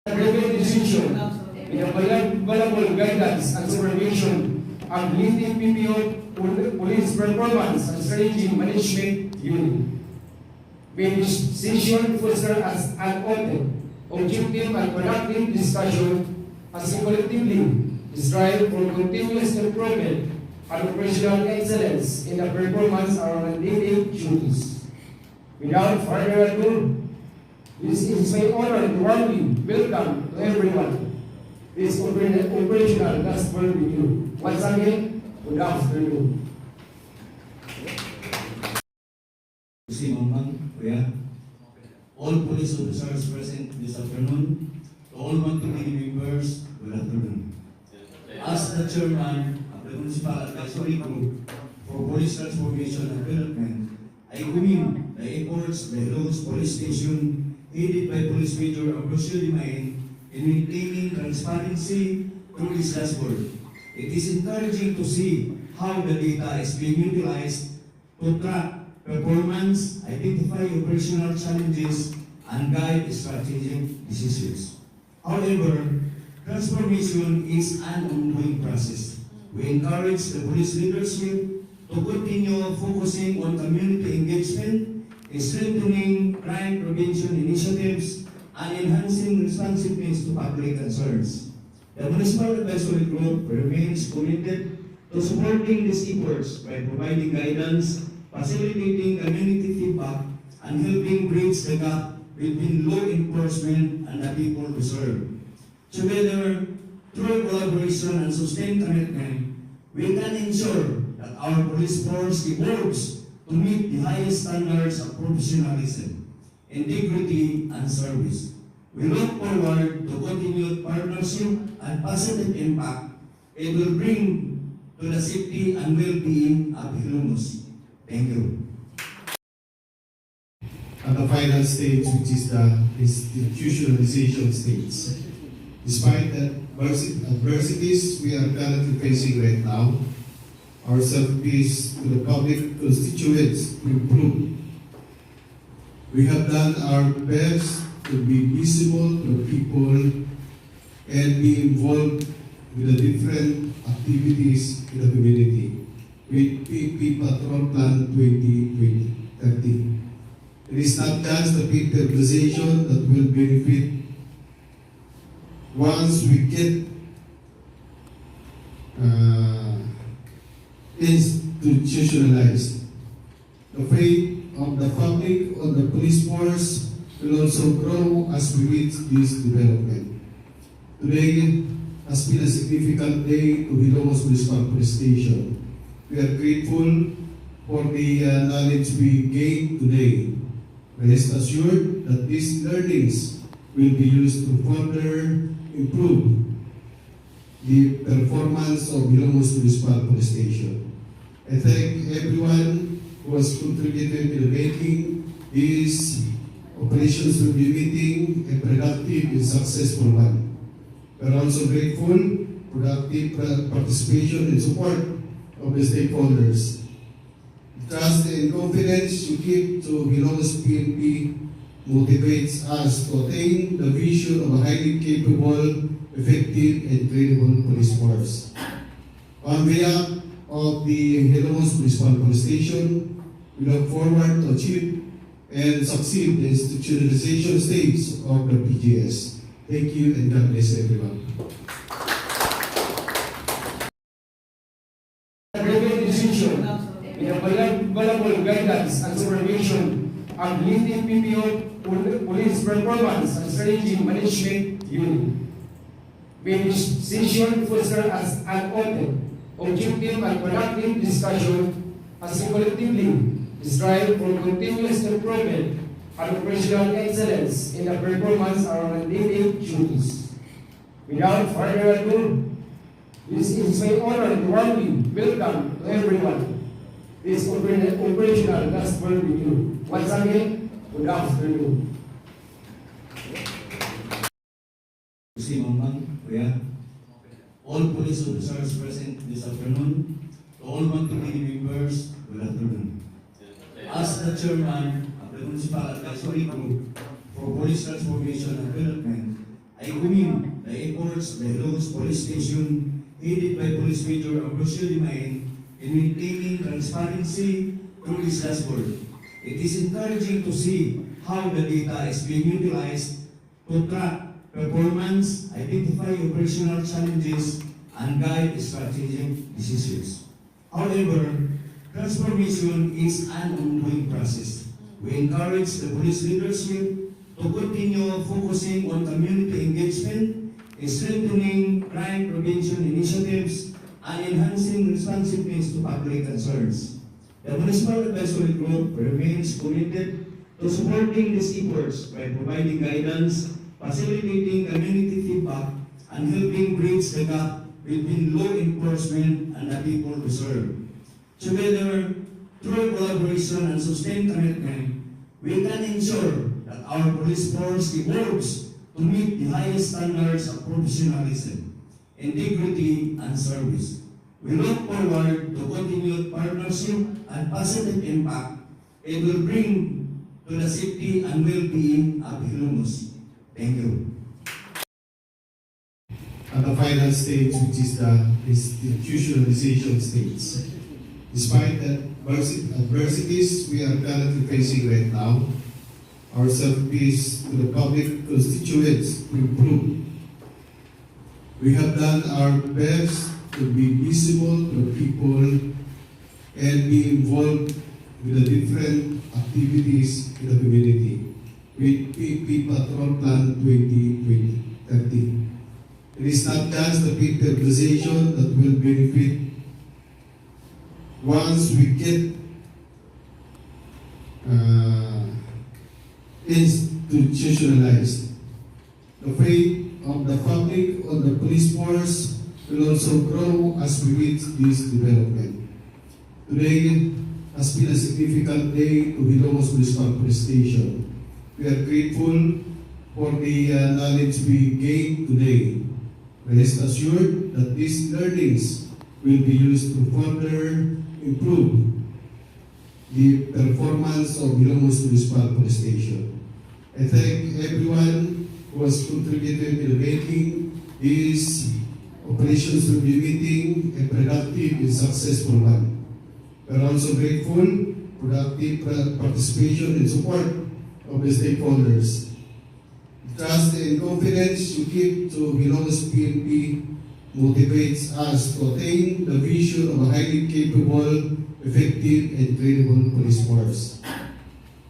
Private decision with a valuable guidance and supervision of leading PPO Police Performance and Strategy Management Unit. May this decision foster as an open, objective, and productive discussion as we collectively strive for continuous improvement and operational excellence in the performance of our daily duties. Without further ado, this is my honor to warmly welcome to everyone. This operational gospel review. Once again, good afternoon. All police officers present this afternoon, to all monthly members, good afternoon. As the chairman of the Municipal Advisory Group for Police Transformation and Development, I commend the efforts of the Ilocos Police Station headed by Police Major Ambrosio Limain in maintaining transparency through this dashboard. It is encouraging to see how the data is being utilized to track performance, identify operational challenges, and guide strategic decisions. However, transformation is an ongoing process. We encourage the police leadership to continue focusing on community engagement, strengthening crime prevention initiatives, and enhancing responsiveness to public concerns. The Municipal Advisory Group remains committed to supporting these efforts by providing guidance, facilitating community feedback, and helping bridge the gap between law enforcement and the people we serve. Together, through collaboration and sustained commitment, we can ensure that our police force evolves to meet the highest standards of professionalism, integrity, and service. We look forward to continued partnership and positive impact it will bring to the safety and well-being of Ilocos. Thank you. At the final stage, which is the institutionalization stage. Despite the adversities we are currently facing right now, our service to the public constituents to improve. We have done our best to be visible to the people and be involved with the different activities in the community with PP Patrol Plan 2030. It is not just the PP organization that will benefit once we get institutionalized. The faith of the public on the police force will also grow as we reach this development. Today has been a significant day to Ilocos Municipal Police Station. We are grateful for the knowledge we gained today. Rest assured that these learnings will be used to further improve the performance of Ilocos Municipal Police Station. I thank everyone who has contributed to making this operations review meeting a productive and successful one. We are also grateful for the active participation and support of the stakeholders. The trust and confidence you give to Ilocos PNP motivates us to attain the vision of a highly capable, effective, and credible police force. On behalf of the Ilocos Municipal Police Station, we look forward to achieve and succeed the institutionalization stage of the PGS. Thank you and God bless everyone. Private decision with a valuable guidance and supervision of leading PPO Police Performance and Strategy Management Unit. May this decision foster as an open, objective, and productive discussion as we collectively strive for continuous improvement and operational excellence in the performance of our daily duties. Without further ado, this is my honor to warmly welcome to everyone. This operational gospel review. Once again, good afternoon. All police officers present this afternoon, to all monthly members, good afternoon. As the chairman of the Municipal Advisory Group for Police Transformation and Development, I commend the efforts of the Ilocos Police Station headed by Police Major Ambrosio Limain in maintaining transparency through this dashboard. It is encouraging to see how the data is being utilized to track performance, identify operational challenges, and guide strategic decisions. However, transformation is an ongoing process. We encourage the police leadership to continue focusing on community engagement, strengthening crime prevention initiatives, and enhancing responsiveness to public concerns. The Municipal Advisory Group remains committed to supporting these efforts by providing guidance, facilitating community feedback, and helping bridge the gap between law enforcement and the people we serve. Together, through collaboration and sustained commitment, we can ensure that our police force evolves to meet the highest standards of professionalism, integrity, and service. We look forward to continued partnership and positive impact it will bring to the safety and well-being of Ilocos. Thank you. At the final stage, which is the institutionalization stage. Despite the adversities we are currently facing right now, our service to the public constituents to improve. We have done our best to be visible to the people and be involved with the different activities in the community with PP Patrol Plan 2030. It is not just the big organization that will benefit once we get institutionalized. The faith of the public on the police force will also grow as we reach this development. Today has been a significant day to Ilocos Municipal Police Station. We are grateful for the knowledge we gained today. Rest assured that these learnings will be used to further improve the performance of Ilocos Municipal Police Station. I thank everyone who has contributed in making this operations review meeting a productive and successful one. We are also grateful for the active participation and support of the stakeholders. The trust and confidence you give to Ilocos PNP motivates us to attain the vision of a highly capable, effective, and credible police force.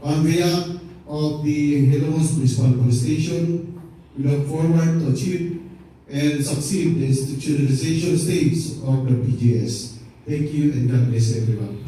On behalf of the Ilocos Municipal Police Station, we look forward to achieve and succeed the institutionalization stage of the PGS. Thank you and God bless everyone.